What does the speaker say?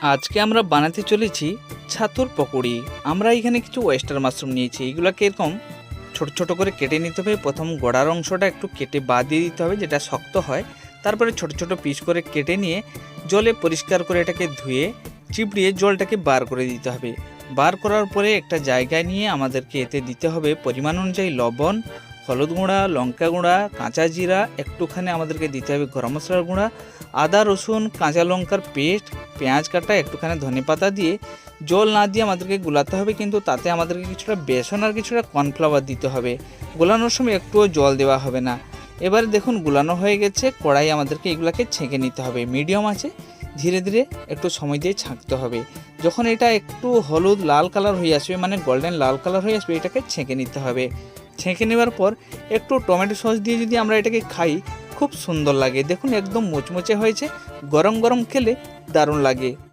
আজকে আমরা বানাতে চলেছি ছাতুর পকোড়ি। আমরা এখানে কিছু ওয়েস্টার মাশরুম নিয়েছি। এগুলোকে এরকম ছোট ছোট করে কেটে নিতে হবে। প্রথম গোড়ার অংশটা একটু কেটে বাদ দিয়ে দিতে হবে, যেটা শক্ত হয়। তারপরে ছোট ছোট পিস করে কেটে নিয়ে জলে পরিষ্কার করে এটাকে ধুয়ে চিপড়িয়ে জলটাকে বার করে দিতে হবে। বার করার পরে একটা জায়গায় নিয়ে আমাদেরকে এতে দিতে হবে পরিমাণ অনুযায়ী লবণ, হলুদ গুঁড়া, লঙ্কা গুঁড়া, কাঁচা জিরা, একটুখানি আমাদেরকে দিতে হবে গরম মশলার গুঁড়া, আদা রসুন কাঁচা লঙ্কার পেস্ট, পেঁয়াজ কাটা, একটুখানি ধনেপাতা দিয়ে জল না দিয়ে আমাদেরকে গুলাতে হবে। কিন্তু তাতে আমাদেরকে কিছুটা বেসন আর কিছুটা কর্নফ্লাওয়ার দিতে হবে। গোলানোর সময় একটুও জল দেওয়া হবে না। এবার দেখুন গুলানো হয়ে গেছে। কড়াই আমাদেরকে এগুলাকে ছেঁকে নিতে হবে। মিডিয়াম আছে ধীরে ধীরে একটু সময় দিয়ে ছাঁকতে হবে। যখন এটা একটু হলুদ লাল কালার হয়ে আসবে, মানে গোল্ডেন লাল কালার হয়ে আসবে, এটাকে ছেঁকে নিতে হবে। ছেঁকে নেওয়ার পর একটু টমেটো সস দিয়ে যদি আমরা এটাকে খাই, খুব সুন্দর লাগে। দেখুন একদম মুচমুচে হয়েছে। গরম গরম খেলে দারুণ লাগে।